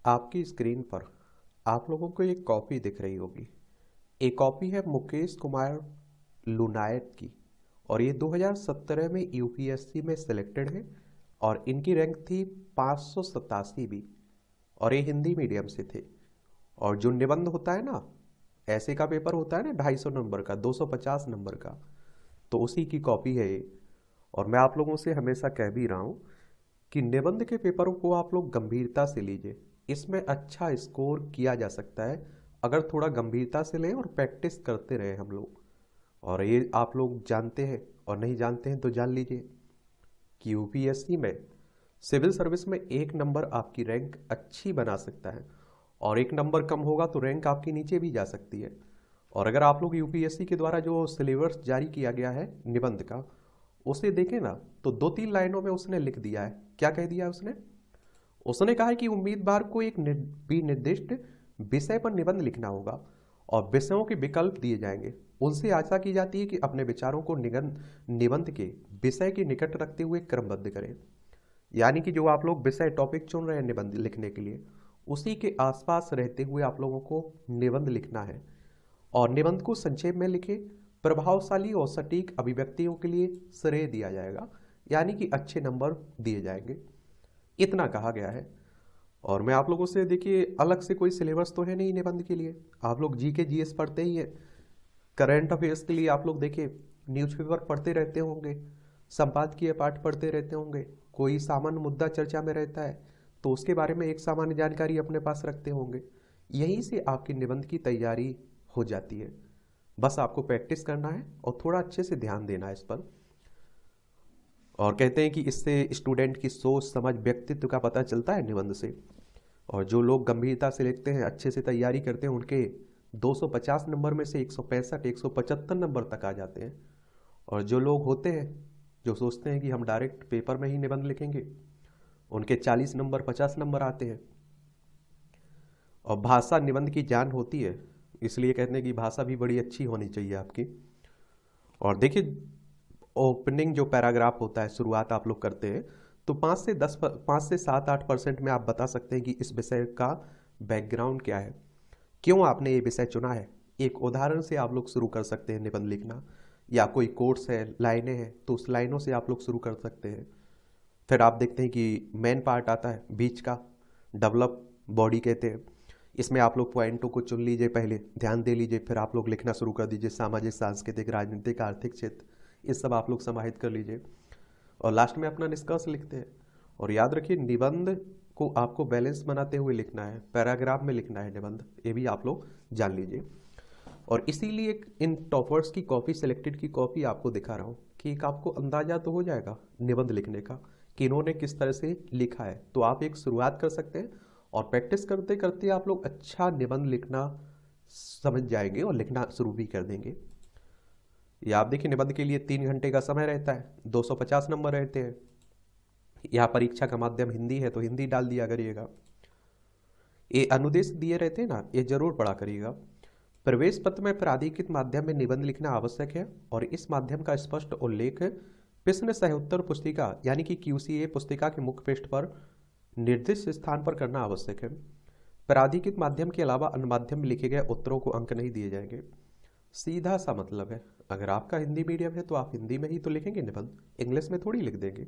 आपकी स्क्रीन पर आप लोगों को एक कॉपी दिख रही होगी। एक कॉपी है मुकेश कुमार लुनायत की और ये 2017 में यूपीएससी में सिलेक्टेड है और इनकी रैंक थी 587 भी और ये हिंदी मीडियम से थे। और जो निबंध होता है ना, ऐसे का पेपर होता है ना 250 नंबर का, 250 नंबर का, तो उसी की कॉपी है ये। और मैं आप लोगों से हमेशा कह भी रहा हूँ कि निबंध के पेपरों को आप लोग गंभीरता से लीजिए। इसमें अच्छा स्कोर किया जा सकता है अगर थोड़ा गंभीरता से लें और प्रैक्टिस करते रहें हम लोग। और ये आप लोग जानते हैं और नहीं जानते हैं तो जान लीजिए कि यूपीएससी में सिविल सर्विस में 1 नंबर आपकी रैंक अच्छी बना सकता है और 1 नंबर कम होगा तो रैंक आपकी नीचे भी जा सकती है। और अगर आप लोग यूपीएससी के द्वारा जो सिलेबस जारी किया गया है निबंध का, उसे देखें ना तो 2-3 लाइनों में उसने लिख दिया है। क्या कह दिया है उसने? उसने कहा है कि उम्मीदवार को एक निर्दिष्ट विषय पर निबंध लिखना होगा और विषयों के विकल्प दिए जाएंगे। उनसे आशा की जाती है कि अपने विचारों को निबंध के विषय के निकट रखते हुए क्रमबद्ध करें। यानी कि जो आप लोग विषय टॉपिक चुन रहे हैं निबंध लिखने के लिए, उसी के आसपास रहते हुए आप लोगों को निबंध लिखना है। और निबंध को संक्षेप में लिखें, प्रभावशाली और सटीक अभिव्यक्तियों के लिए श्रेय दिया जाएगा, यानी कि अच्छे नंबर दिए जाएंगे। इतना कहा गया है। और मैं आप लोगों से देखिए, अलग से कोई सिलेबस तो है नहीं निबंध के लिए। आप लोग जीके जीएस पढ़ते ही है, करंट अफेयर्स के लिए आप लोग देखिए न्यूज़पेपर पढ़ते रहते होंगे, संपादकीय पाठ पढ़ते रहते होंगे, कोई सामान्य मुद्दा चर्चा में रहता है तो उसके बारे में एक सामान्य जानकारी अपने पास रखते होंगे। यहीं से आपकी निबंध की तैयारी हो जाती है। बस आपको प्रैक्टिस करना है और थोड़ा अच्छे से ध्यान देना है इस पर। और कहते हैं कि इससे स्टूडेंट की सोच समझ व्यक्तित्व का पता चलता है निबंध से। और जो लोग गंभीरता से लिखते हैं, अच्छे से तैयारी करते हैं, उनके 250 नंबर में से 165 175 नंबर तक आ जाते हैं। और जो लोग होते हैं जो सोचते हैं कि हम डायरेक्ट पेपर में ही निबंध लिखेंगे, उनके 40 नंबर 50 नंबर आते हैं। और भाषा निबंध की जान होती है, इसलिए कहते हैं कि भाषा भी बड़ी अच्छी होनी चाहिए आपकी। और देखिए, ओपनिंग जो पैराग्राफ होता है, शुरुआत आप लोग करते हैं तो 5 से 7-8% में आप बता सकते हैं कि इस विषय का बैकग्राउंड क्या है, क्यों आपने ये विषय चुना है। एक उदाहरण से आप लोग शुरू कर सकते हैं निबंध लिखना, या कोई कोट्स है, लाइनें हैं, तो उस लाइनों से आप लोग शुरू कर सकते हैं। फिर आप देखते हैं कि मेन पार्ट आता है बीच का, डेवलप बॉडी कहते हैं। इसमें आप लोग पॉइंटों को चुन लीजिए, पहले ध्यान दे लीजिए, फिर आप लोग लिखना शुरू कर दीजिए। सामाजिक, सांस्कृतिक, राजनीतिक, आर्थिक क्षेत्र, ये सब आप लोग समाहित कर लीजिए और लास्ट में अपना निष्कर्ष लिखते हैं। और याद रखिए, निबंध को आपको बैलेंस बनाते हुए लिखना है, पैराग्राफ में लिखना है निबंध, ये भी आप लोग जान लीजिए। और इसीलिए इन टॉपर्स की कॉपी, सेलेक्टेड की कॉपी आपको दिखा रहा हूँ कि एक आपको अंदाजा तो हो जाएगा निबंध लिखने का कि इन्होंने किस तरह से लिखा है। तो आप एक शुरुआत कर सकते हैं और प्रैक्टिस करते करते आप लोग अच्छा निबंध लिखना समझ जाएंगे और लिखना शुरू भी कर देंगे। या आप देखिए, निबंध के लिए 3 घंटे का समय रहता है, 250 नंबर रहते हैं। यहाँ परीक्षा का माध्यम हिंदी है तो हिंदी डाल दिया करिएगा। ये अनुदेश दिए रहते हैं ना, ये जरूर पढ़ा करिएगा। प्रवेश पत्र में प्राधिकृत माध्यम में निबंध लिखना आवश्यक है और इस माध्यम का स्पष्ट उल्लेख प्रश्न सह-उत्तर पुस्तिका यानी कि क्यूसीए पुस्तिका के मुख्य पृष्ठ पर निर्दिष्ट स्थान पर करना आवश्यक है। प्राधिकृत माध्यम के अलावा अन्य माध्यम में लिखे गए उत्तरों को अंक नहीं दिए जाएंगे। सीधा सा मतलब है, अगर आपका हिंदी मीडियम है तो आप हिंदी में ही तो लिखेंगे निबंध, इंग्लिश में थोड़ी लिख देंगे।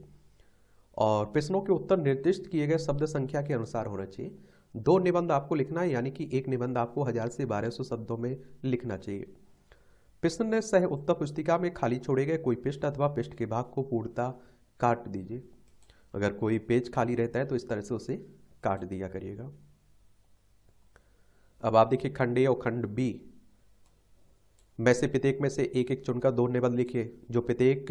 और प्रश्नों के उत्तर निर्दिष्ट किए गए शब्द संख्या के अनुसार होना चाहिए। 2 निबंध आपको लिखना है, यानी कि एक निबंध आपको 1000 से 1200 शब्दों में लिखना चाहिए। प्रश्न सह उत्तर पुस्तिका में खाली छोड़े गए कोई पृष्ठ अथवा पृष्ठ के भाग को पूर्णतः काट दीजिए। अगर कोई पेज खाली रहता है तो इस तरह से उसे काट दिया करिएगा। अब आप देखिए, खंड ए और खंड बी में से प्रत्येक में से एक एक चुनकर 2 निबंध लिखिए, जो प्रत्येक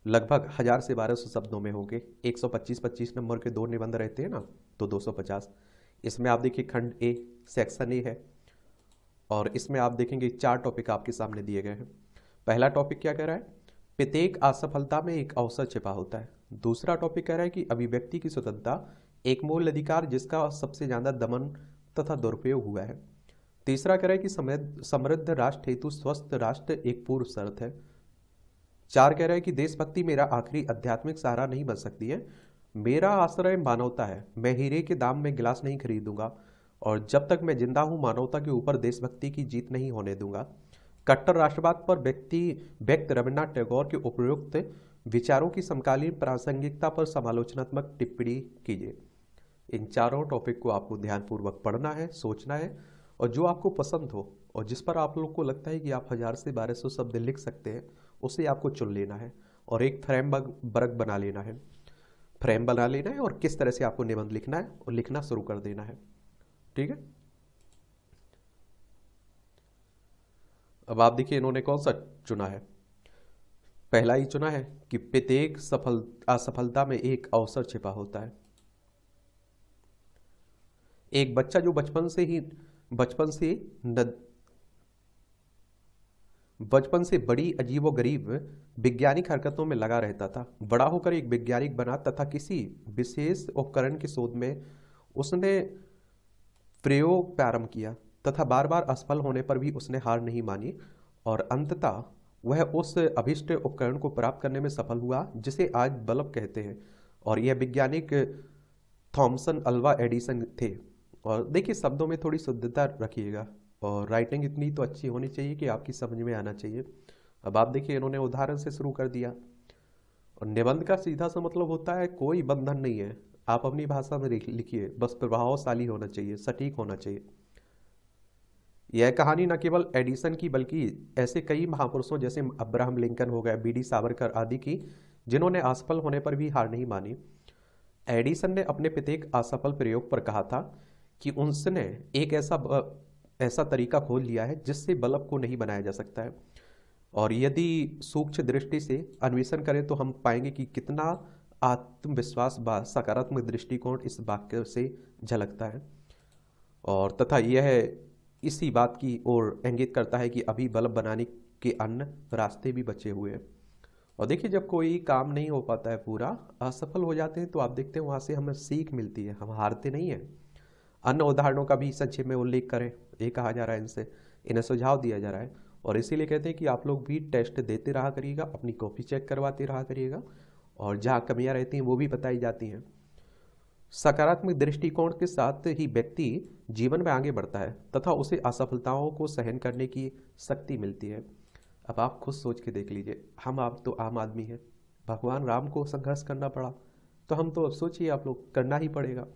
लगभग 1000 से 1200 शब्दों में होंगे। 125-25 नंबर के 2 निबंध रहते हैं ना, तो 250। इसमें आप देखिए, खंड ए सेक्शन ए है और इसमें आप देखेंगे 4 टॉपिक आपके सामने दिए गए हैं। पहला टॉपिक क्या कह रहा है? प्रत्येक असफलता में एक अवसर छिपा होता है। दूसरा टॉपिक कह रहा है कि अभिव्यक्ति की स्वतंत्रता एक मूल अधिकार जिसका सबसे ज्यादा दमन तथा दुरुपयोग हुआ है। तीसरा कह रहा है कि समृद्ध राष्ट्र हेतु स्वस्थ राष्ट्र एक पूर्व शर्त है। 4 कह रहा है कि देशभक्ति मेरा आखिरी आध्यात्मिक सहारा नहीं बन सकती है, मेरा आश्रय मानवता है, मैं हीरे के दाम में गिलास नहीं खरीदूंगा, और जब तक मैं जिंदा हूं मानवता के ऊपर देशभक्ति की जीत नहीं होने दूंगा। कट्टर राष्ट्रवाद पर व्यक्ति रविन्द्रनाथ टैगोर के उपयुक्त विचारों की समकालीन प्रासंगिकता पर समालोचनात्मक टिप्पणी कीजिए। इन चारों टॉपिक को आपको ध्यानपूर्वक पढ़ना है, सोचना है, और जो आपको पसंद हो और जिस पर आप लोग को लगता है कि आप 1000 से 1200 शब्द लिख सकते हैं, उसे आपको चुन लेना है और एक फ्रेमवर्क बना लेना है। फ्रेम बना लेना है और किस तरह से आपको निबंध लिखना है और लिखना शुरू कर देना है। ठीक है। अब आप देखिए इन्होंने कौन सा चुना है। पहला ही चुना है कि प्रत्येक असफलता में एक अवसर छिपा होता है। एक बच्चा जो बचपन से बड़ी अजीबोगरीब वैज्ञानिक हरकतों में लगा रहता था, बड़ा होकर एक वैज्ञानिक बना तथा किसी विशेष उपकरण की शोध में उसने प्रयोग प्रारंभ किया तथा बार बार असफल होने पर भी उसने हार नहीं मानी, और अंततः वह उस अभिष्ट उपकरण को प्राप्त करने में सफल हुआ जिसे आज बल्ब कहते हैं। और यह वैज्ञानिक थॉमसन अल्वा एडिसन थे। और देखिए शब्दों में थोड़ी शुद्धता रखिएगा, और राइटिंग इतनी तो अच्छी होनी चाहिए कि आपकी समझ में आना चाहिए। अब आप देखिए इन्होंने उदाहरण से शुरू कर दिया। और निबंध का सीधा सा मतलब होता है कोई बंधन नहीं है, आप अपनी भाषा में लिखिए, बस प्रभावशाली होना चाहिए, सटीक होना चाहिए। यह कहानी न केवल एडिसन की बल्कि ऐसे कई महापुरुषों जैसे अब्राहम लिंकन हो गए, बीडी सावरकर आदि की, जिन्होंने असफल होने पर भी हार नहीं मानी। एडिसन ने अपने प्रत्येक असफल प्रयोग पर कहा था कि उसने एक ऐसा तरीका खोज लिया है जिससे बल्ब को नहीं बनाया जा सकता है। और यदि सूक्ष्म दृष्टि से अन्वेषण करें तो हम पाएंगे कि कितना आत्मविश्वास व सकारात्मक दृष्टिकोण इस वाक्य से झलकता है, और तथा यह इसी बात की ओर इंगित करता है कि अभी बल्ब बनाने के अन्य रास्ते भी बचे हुए हैं। और देखिए जब कोई काम नहीं हो पाता है, पूरा असफल हो जाते हैं, तो आप देखते हैं वहाँ से हमें सीख मिलती है, हम हारते नहीं हैं। अन्य उदाहरणों का भी संक्षेप में उल्लेख करें, ये कहा जा रहा है, इन्हें सुझाव दिया जा रहा है। और इसीलिए कहते हैं कि आप लोग भी टेस्ट देते रहा करिएगा, अपनी कॉपी चेक करवाते रहा करिएगा, और जहाँ कमियाँ रहती हैं वो भी बताई जाती हैं। सकारात्मक दृष्टिकोण के साथ ही व्यक्ति जीवन में आगे बढ़ता है तथा उसे असफलताओं को सहन करने की शक्ति मिलती है। अब आप खुद सोच के देख लीजिए, आप तो आम आदमी हैं, भगवान राम को संघर्ष करना पड़ा, तो हम तो अब सोचिए आप लोग करना ही पड़ेगा।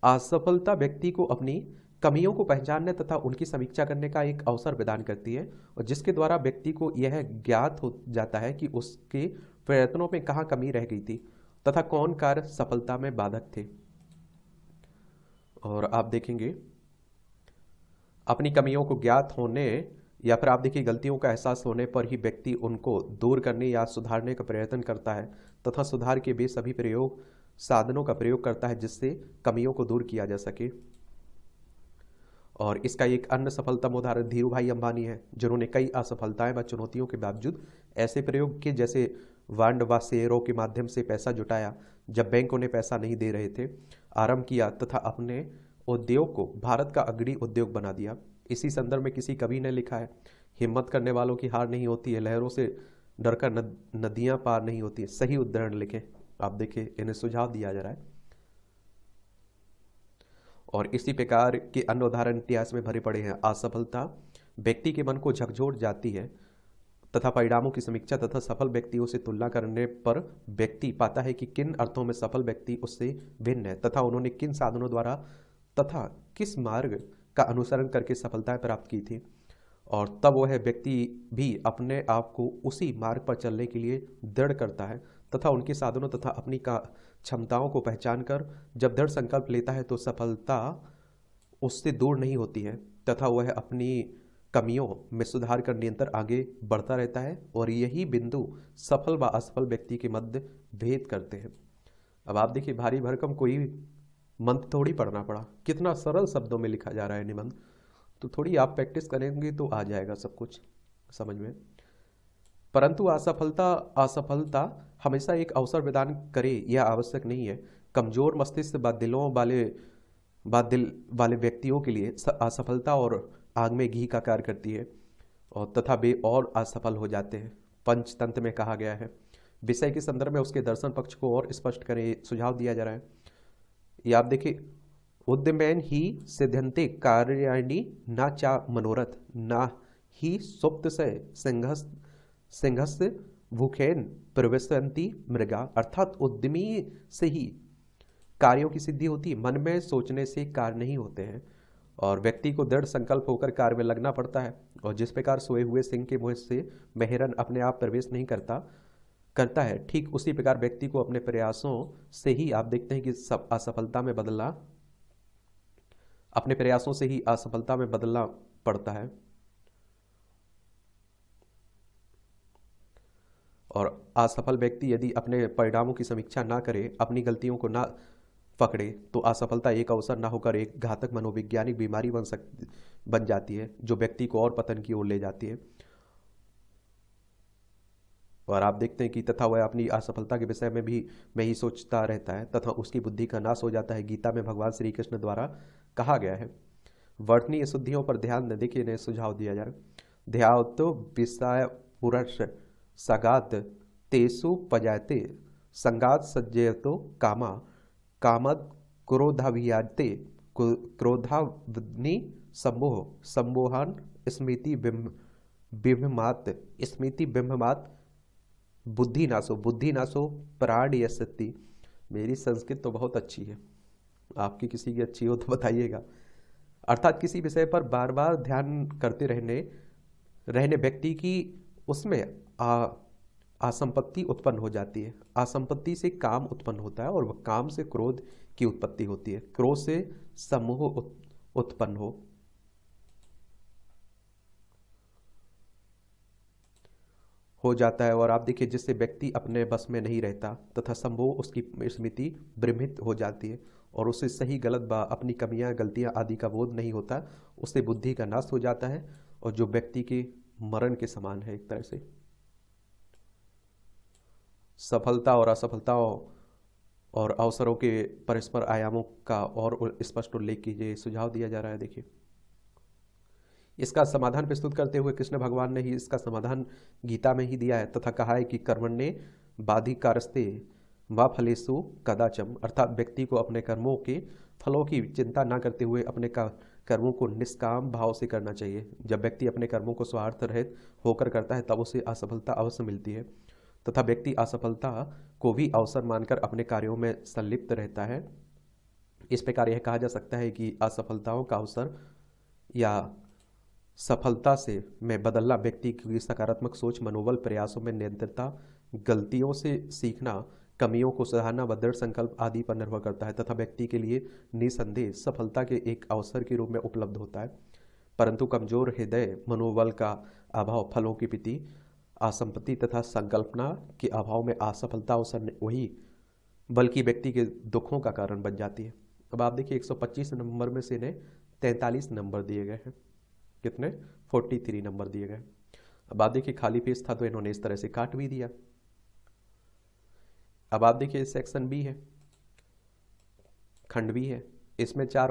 असफलता व्यक्ति को अपनी कमियों को पहचानने तथा उनकी समीक्षा करने का एक अवसर प्रदान करती है, और जिसके द्वारा व्यक्ति को यह ज्ञात हो जाता है कि उसके प्रयत्नों में कहाँ कमी रह गई थी तथा कौन कार्य सफलता में बाधक थे। और आप देखेंगे अपनी कमियों को ज्ञात होने या फिर आप देखिए गलतियों का एहसास होने पर ही व्यक्ति उनको दूर करने या सुधारने का प्रयत्न करता है तथा सुधार के भी सभी साधनों का प्रयोग करता है जिससे कमियों को दूर किया जा सके। और इसका एक अन्य सफलतम उदाहरण धीरू भाई अंबानी है, जिन्होंने कई असफलताएं व चुनौतियों के बावजूद ऐसे प्रयोग किए जैसे बॉन्ड व शेयरों के माध्यम से पैसा जुटाया जब बैंक उन्हें पैसा नहीं दे रहे थे, आरंभ किया तथा अपने उद्योग को भारत का अग्रणी उद्योग बना दिया। इसी संदर्भ में किसी कवि ने लिखा है, हिम्मत करने वालों की हार नहीं होती है, लहरों से डरकर नदियां पार नहीं होती है। सही उदाहरण लिखें। आप देखिए इन्हें सुझाव दिया जा रहा है। और इसी प्रकार के अन्य उदाहरण इतिहास में भरे पड़े हैं। असफलता व्यक्ति के मन को झकझोर जाती है तथा परिणामों की समीक्षा तथा सफल व्यक्तियों से तुलना करने पर व्यक्ति पाता है कि किन अर्थों में सफल व्यक्ति उससे भिन्न है तथा उन्होंने किन साधनों द्वारा तथा किस मार्ग का अनुसरण करके सफलताएं प्राप्त की थी, और तब वह व्यक्ति भी अपने आप को उसी मार्ग पर चलने के लिए दृढ़ करता है तथा उनके साधनों तथा अपनी क्षमताओं को पहचान कर जब दृढ़ संकल्प लेता है तो सफलता उससे दूर नहीं होती है तथा वह अपनी कमियों में सुधार कर निरंतर आगे बढ़ता रहता है, और यही बिंदु सफल व असफल व्यक्ति के मध्य भेद करते हैं। अब आप देखिए भारी भरकम कोई मंत्र थोड़ी पढ़ना पड़ा, कितना सरल शब्दों में लिखा जा रहा है निबंध, तो थोड़ी आप प्रैक्टिस करेंगे तो आ जाएगा सब कुछ समझ में। परंतु असफलता हमेशा एक अवसर प्रदान करे यह आवश्यक नहीं है। कमजोर मस्तिष्क व दिलों वाले व्यक्तियों के लिए असफलता और आग में घी का कार्य करती है, और तथा वे और असफल हो जाते हैं। पंचतंत्र में कहा गया है, विषय के संदर्भ में उसके दर्शन पक्ष को और स्पष्ट करें, सुझाव दिया जा रहा है। ये आप देखिए, उद्यमैन ही सिद्ध्यन्ते कार्याणि न चा मनोरथ न ही सुप्त से सिंहस्य भूखेन प्रविशन्ति मृगा। अर्थात उद्यमी से ही कार्यों की सिद्धि होती है, मन में सोचने से कार्य नहीं होते हैं और व्यक्ति को दृढ़ संकल्प होकर कार्य में लगना पड़ता है। और जिस प्रकार सोए हुए सिंह के मुंह से मेहरन अपने आप प्रवेश नहीं करता है, ठीक उसी प्रकार व्यक्ति को अपने प्रयासों से ही आप देखते हैं कि अपने प्रयासों से ही असफलता में बदलना पड़ता है। और असफल व्यक्ति यदि अपने परिणामों की समीक्षा ना करे, अपनी गलतियों को ना पकड़े, तो असफलता एक अवसर ना होकर एक घातक मनोवैज्ञानिक बीमारी बन जाती है, जो व्यक्ति को और पतन की ओर ले जाती है। और आप देखते हैं कि तथा वह अपनी असफलता के विषय में ही सोचता रहता है तथा उसकी बुद्धि का नाश हो जाता है। गीता में भगवान श्री कृष्ण द्वारा कहा गया है। वर्तनीय शुद्धियों पर ध्यान न देखिए, इन्हें सुझाव दिया जा रहा है। ध्यातो विषय पुरुष सगात तेसु पजाते संगात सज्जयतो कामा कामद क्रोधाभियाते क्रोधाग्नि सम्मोहन स्मृति बिंबमात बुद्धि नाशो प्राण यशति। मेरी संस्कृत तो बहुत अच्छी है, आपकी किसी की अच्छी हो तो बताइएगा। अर्थात किसी विषय पर बार बार ध्यान करते रहने व्यक्ति की उसमें असंपत्ति उत्पन्न हो जाती है। असंपत्ति से काम उत्पन्न होता है और वह काम से क्रोध की उत्पत्ति होती है, क्रोध से समूह उत्पन्न हो जाता है। और आप देखिए, जिससे व्यक्ति अपने बस में नहीं रहता तथा संभोग उसकी स्मृति भ्रमित हो जाती है और उसे सही गलत अपनी कमियां गलतियां आदि का बोध नहीं होता, उससे बुद्धि का नाश हो जाता है और जो व्यक्ति के मरण के समान है। एक तरह से सफलता और असफलताओं और अवसरों के परस्पर आयामों का और स्पष्ट उल्लेख कीजिए, सुझाव दिया जा रहा है। देखिए, इसका समाधान प्रस्तुत करते हुए कृष्ण भगवान ने ही इसका समाधान गीता में ही दिया है तथा कहा है कि कर्मण्ये बाधिकारस्ते व फलेषु कदाचन। अर्थात व्यक्ति को अपने कर्मों के फलों की चिंता न करते हुए अपने कर्मों को निष्काम भाव से करना चाहिए। जब व्यक्ति अपने कर्मों को स्वार्थ रहित होकर करता है तब उसे असफलता अवश्य मिलती है तथा व्यक्ति असफलता को भी अवसर मानकर अपने कार्यों में संलिप्त रहता है। इस प्रकार यह कहा जा सकता है कि असफलताओं का अवसर या सफलता से में बदलना व्यक्ति की सकारात्मक सोच, मनोबल, प्रयासों में निरंतरता, गलतियों से सीखना, कमियों को सुधारना व दृढ़ संकल्प आदि पर निर्भर करता है तथा व्यक्ति के लिए निसंदेह सफलता के एक अवसर के रूप में उपलब्ध होता है। परंतु कमजोर हृदय, मनोबल का अभाव, फलों की प्रति असंपत्ति तथा संकल्पना के अभाव में असफलता अवसर वही बल्कि व्यक्ति के दुखों का कारण बन जाती है। अब आप देखिए, 125 नंबर में से इन्हें 43 नंबर दिए गए हैं। कितने? 43 नंबर दिए गए। अब आप देखिए, खाली पेज था तो इन्होंने इस तरह से काट भी दिया। अब आप देखिए, सेक्शन बी है, खंड बी है, इसमें 4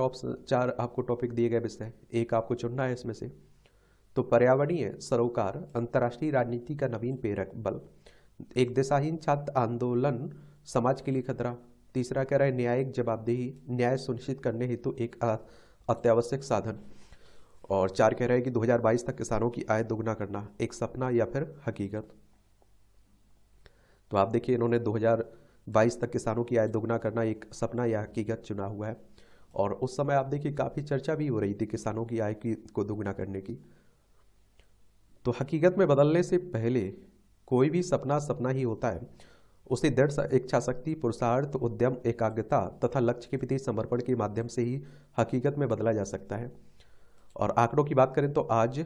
आपको टॉपिक दिए गए विषय, एक आपको चुनना है इसमें से। तो पर्यावरणीय सरोकार, अंतर्राष्ट्रीय राजनीति का नवीन प्रेरक बल, एक दिशाहीन छात्र आंदोलन समाज के लिए खतरा, तीसरा कह रहा है न्यायिक जवाबदेही, न्याय सुनिश्चित करने हेतु एक अत्यावश्यक साधन, और 4 कह रहा है कि 2022 तक किसानों की आय दोगुना करना, एक सपना या फिर हकीकत। तो आप देखिए, इन्होंने 2022 तक किसानों की आय दोगुना करना एक सपना या हकीकत चुना हुआ है। और उस समय आप देखिए काफ़ी चर्चा भी हो रही थी किसानों की आय को दोगुना करने की। तो हकीकत में बदलने से पहले कोई भी सपना ही होता है। उसे दृढ़ इच्छा शक्ति, पुरुषार्थ, उद्यम, एकाग्रता तथा लक्ष्य के प्रति समर्पण के माध्यम से ही हकीकत में बदला जा सकता है। और आंकड़ों की बात करें तो आज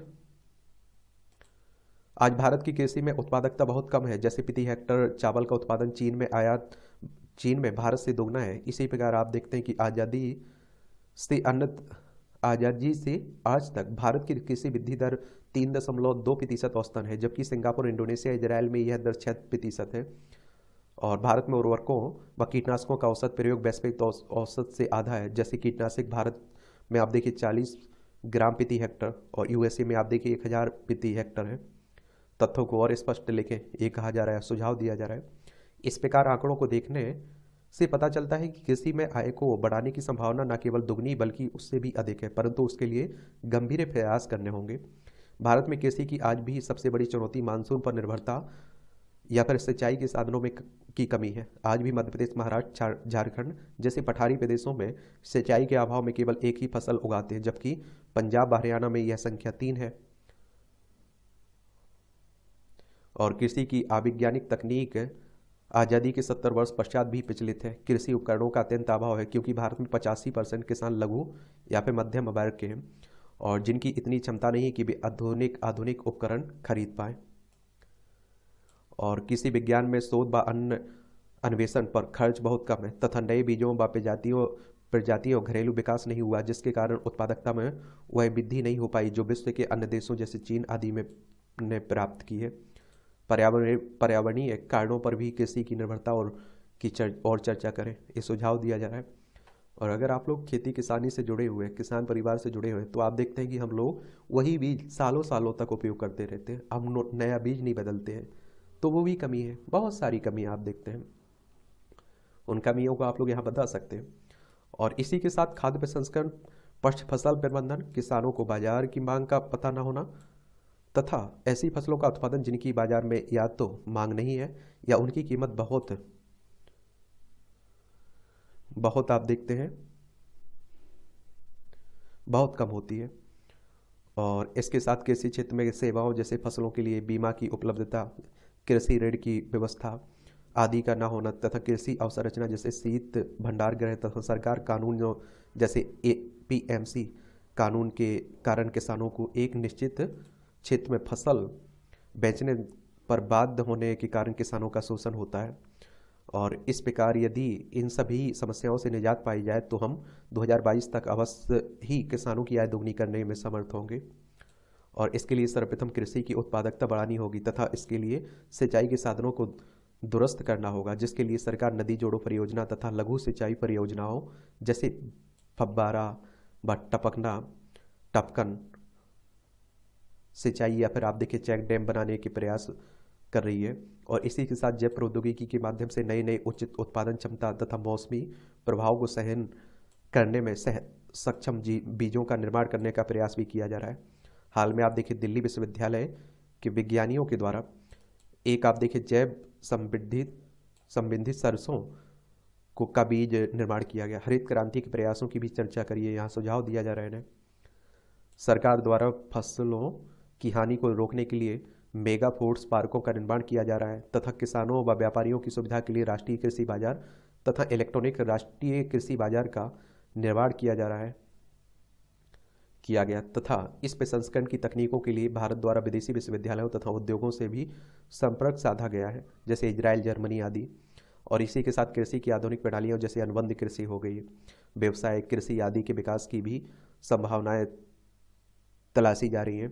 भारत की कृषि में उत्पादकता बहुत कम है। जैसे प्रति हेक्टर चावल का उत्पादन चीन में भारत से दोगुना है। इसी प्रकार आप देखते हैं कि आज़ादी से आज तक भारत की कृषि वृद्धि दर 3.2% औसतन है, जबकि सिंगापुर, इंडोनेशिया, इजराइल में यह दर 6% है। और भारत में उर्वरकों व कीटनाशकों का औसत प्रयोग वैश्विक औसत से आधा है। जैसे कीटनाशक भारत में आप देखिए 40 ग्राम प्रति हेक्टर और यूएसए में आप देखिए 1000 प्रति हेक्टर है। तथ्यों को और स्पष्ट लिखें, ये कहा जा रहा है, सुझाव दिया जा रहा है। इस प्रकार आंकड़ों को देखने से पता चलता है कि कृषि में आय को बढ़ाने की संभावना न केवल दुगनी बल्कि उससे भी अधिक है, परंतु उसके लिए गंभीर प्रयास करने होंगे। भारत में कृषि की आज भी सबसे बड़ी चुनौती मानसून पर निर्भरता या फिर सिंचाई के साधनों में की कमी है। आज भी मध्य प्रदेश, महाराष्ट्र, झारखंड जैसे पठारी प्रदेशों में सिंचाई के अभाव में केवल एक ही फसल उगाते हैं, जबकि पंजाब, हरियाणा में यह संख्या 3 है। और कृषि की अवैज्ञानिक तकनीक आज़ादी के 70 वर्ष पश्चात भी प्रचलित है। कृषि उपकरणों का अत्यंत अभाव है, क्योंकि भारत में 85% किसान लघु या फिर मध्यम वर्ग के हैं और जिनकी इतनी क्षमता नहीं है कि वे आधुनिक उपकरण खरीद पाए। और कृषि विज्ञान में शोध व अन्वेषण पर खर्च बहुत कम है तथा नए बीजों व प्रजातियों घरेलू विकास नहीं हुआ, जिसके कारण उत्पादकता में वह वृद्धि नहीं हो पाई जो विश्व के अन्य देशों जैसे चीन आदि में ने प्राप्त की है। पर्यावरणीय कारणों पर भी कृषि की निर्भरता और चर्चा करें, ये सुझाव दिया जा रहा है। और अगर आप लोग खेती किसानी से जुड़े हुए, किसान परिवार से जुड़े हुए, तो आप देखते हैं कि हम लोग वही बीज सालों सालों तक उपयोग करते रहते हैं, हम नया बीज नहीं बदलते हैं, तो वो भी कमी है। बहुत सारी कमियां आप देखते हैं, उन कमियों को आप लोग यहाँ बता सकते हैं। और इसी के साथ खाद्य प्रसंस्करण, पशु फसल प्रबंधन, किसानों को बाजार की मांग का पता न होना तथा ऐसी फसलों का उत्पादन जिनकी बाजार में या तो मांग नहीं है या उनकी कीमत बहुत आप देखते हैं बहुत कम होती है। और इसके साथ कृषि क्षेत्र में सेवाओं जैसे फसलों के लिए बीमा की उपलब्धता, कृषि ऋण की व्यवस्था आदि का न होना तथा कृषि अवसंरचना जैसे शीत भंडार गृह तथा सरकार कानून जैसे APMC कानून के कारण किसानों को एक निश्चित क्षेत्र में फसल बेचने पर बाध्य होने के कारण किसानों का शोषण होता है। और इस प्रकार यदि इन सभी समस्याओं से निजात पाई जाए तो हम 2022 तक अवश्य ही किसानों की आय दोगुनी करने में समर्थ होंगे। और इसके लिए सर्वप्रथम कृषि की उत्पादकता बढ़ानी होगी तथा इसके लिए सिंचाई के साधनों को दुरुस्त करना होगा, जिसके लिए सरकार नदी जोड़ो परियोजना तथा लघु सिंचाई परियोजनाओं जैसे फब्बारा व टपकन सिंचाई या फिर आप देखिए चेक डैम बनाने के प्रयास कर रही है। और इसी के साथ जैव प्रौद्योगिकी के माध्यम से नए नए उचित उत्पादन क्षमता तथा मौसमी प्रभाव को सहन करने में सक्षम बीजों का निर्माण करने का प्रयास भी किया जा रहा है। हाल में आप देखिए दिल्ली विश्वविद्यालय के विज्ञानियों के द्वारा एक आप देखिए जैव संबंधित सरसों का बीज निर्माण किया गया। हरित क्रांति के प्रयासों की भी चर्चा करिए, यहाँ सुझाव दिया जा रहा है। सरकार द्वारा फसलों की हानि को रोकने के लिए मेगा फूड्स पार्कों का निर्माण किया जा रहा है तथा किसानों व व्यापारियों की सुविधा के लिए राष्ट्रीय कृषि बाजार तथा इलेक्ट्रॉनिक राष्ट्रीय कृषि बाजार का निर्माण किया गया तथा इस प्रसंस्करण की तकनीकों के लिए भारत द्वारा विदेशी विश्वविद्यालयों तथा उद्योगों से भी संपर्क साधा गया है, जैसे इजराइल, जर्मनी आदि। और इसी के साथ कृषि की आधुनिक प्रणालियों जैसे अनुबंध कृषि हो गई, व्यवसायिक कृषि आदि के विकास की भी संभावनाएं तलाशी जा रही हैं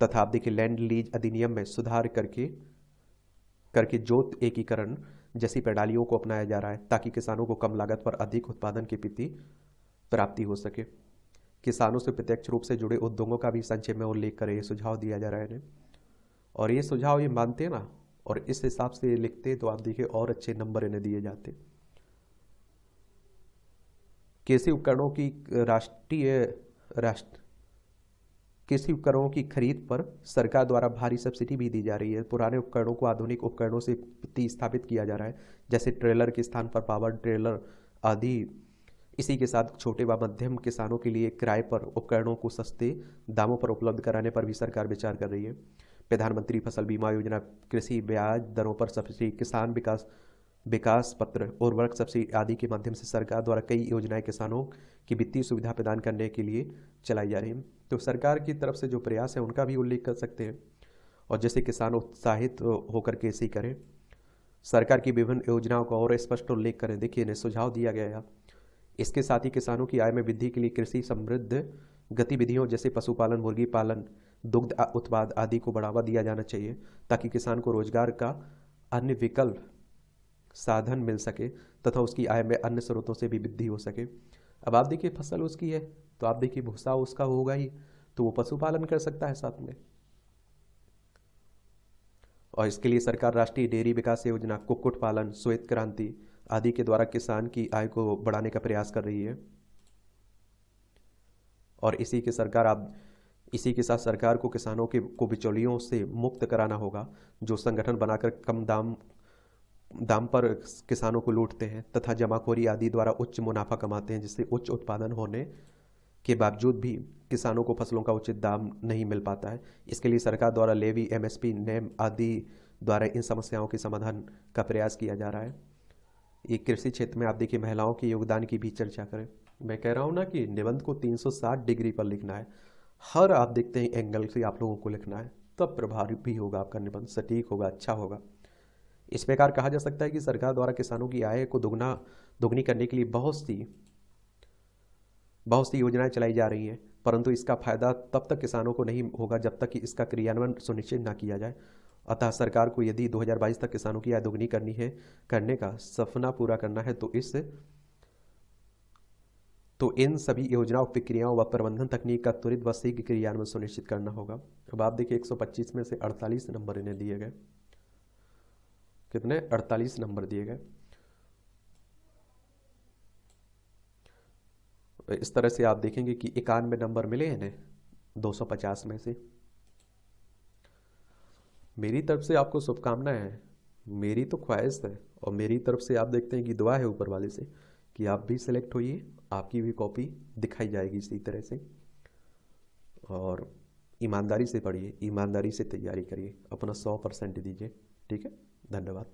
तथा आप देखिए लैंड लीज अधिनियम में सुधार करके जोत एकीकरण जैसी प्रणालियों को अपनाया जा रहा है ताकि किसानों को कम लागत पर अधिक उत्पादन की प्राप्ति हो सके। किसानों से प्रत्यक्ष रूप से जुड़े उद्योगों का भी संक्षेप में उल्लेख करें, ये सुझाव दिया जा रहा है इन्हें। और ये सुझाव ये मानते हैं ना और इस हिसाब से लिखते तो आप देखिए और अच्छे नंबर इन्हें दिए जाते। कृषि उपकरणों की कृषि उपकरणों की खरीद पर सरकार द्वारा भारी सब्सिडी भी दी जा रही है। पुराने उपकरणों को आधुनिक उपकरणों से प्रतिस्थापित किया जा रहा है, जैसे ट्रेलर के स्थान पर पावर ट्रेलर आदि। इसी के साथ छोटे व मध्यम किसानों के लिए किराए पर उपकरणों को सस्ते दामों पर उपलब्ध कराने पर भी सरकार विचार कर रही है। प्रधानमंत्री फसल बीमा योजना, कृषि ब्याज दरों पर सब्सिडी, किसान विकास पत्र, उर्वरक सब्सिडी आदि के माध्यम से सरकार द्वारा कई योजनाएं किसानों की वित्तीय सुविधा प्रदान करने के लिए चलाई जा रही हैं। तो सरकार की तरफ से जो प्रयास है उनका भी उल्लेख कर सकते हैं। और जैसे किसान उत्साहित होकर कृषि करें, सरकार की विभिन्न योजनाओं का और स्पष्ट उल्लेख करें। देखिए इन्हें सुझाव दिया गया है। इसके साथ ही किसानों की आय में वृद्धि के लिए कृषि समृद्ध गतिविधियों जैसे पशुपालन, मुर्गी पालन, दुग्ध उत्पाद आदि को बढ़ावा दिया जाना चाहिए ताकि किसान को रोजगार का अन्य विकल्प साधन मिल सके तथा उसकी आय में अन्य स्रोतों से भी वृद्धि हो सके। अब आप देखिए फसल उसकी है तो आप देखिए भूसा उसका होगा ही, तो वो पशुपालन कर सकता है साथ में। और इसके लिए सरकार राष्ट्रीय डेयरी विकास योजना, कुक्कुट पालन, श्वेत क्रांति आदि के द्वारा किसान की आय को बढ़ाने का प्रयास कर रही है। और इसी के साथ सरकार को किसानों के को बिचौलियों से मुक्त कराना होगा, जो संगठन बनाकर कम दाम पर किसानों को लूटते हैं तथा जमाखोरी आदि द्वारा उच्च मुनाफा कमाते हैं, जिससे उच्च उत्पादन होने के बावजूद भी किसानों को फसलों का उचित दाम नहीं मिल पाता है। इसके लिए सरकार द्वारा लेवी, एमएसपी, नेम आदि द्वारा इन समस्याओं के समाधान का प्रयास किया जा रहा है। ये कृषि क्षेत्र में आप देखिए महिलाओं के योगदान की भी चर्चा करें। मैं कह रहा हूँ ना कि निबंध को 360 डिग्री पर लिखना है, हर आप देखते हैं एंगल से आप लोगों को लिखना है, तब प्रभावी भी होगा आपका निबंध, सटीक होगा, अच्छा होगा। इस प्रकार कहा जा सकता है कि सरकार द्वारा किसानों की आय को दोगुनी करने के लिए बहुत सी योजनाएं चलाई जा रही हैं, परंतु इसका फायदा तब तक किसानों को नहीं होगा जब तक कि इसका क्रियान्वयन सुनिश्चित ना किया जाए। अतः सरकार को यदि 2022 तक किसानों की आय दोगुनी करने का सपना पूरा करना है तो इन सभी योजनाओं, प्रक्रियाओं व प्रबंधन तकनीक का त्वरित व शीघ्र क्रियान्वयन सुनिश्चित करना होगा। अब आप देखिए 125 में से 48 नंबर इन्हें दिए गए। कितने? 48 नंबर दिए गए। इस तरह से आप देखेंगे कि 91 नंबर मिले इन्हें 250 में से। मेरी तरफ से आपको शुभकामनाएं हैं, मेरी तो ख्वाहिश है और मेरी तरफ से आप देखते हैं कि दुआ है ऊपर वाले से कि आप भी सिलेक्ट होइए, आपकी भी कॉपी दिखाई जाएगी इसी तरह से। और ईमानदारी से पढ़िए, ईमानदारी से तैयारी करिए, अपना 100% दीजिए। ठीक है, धन्यवाद।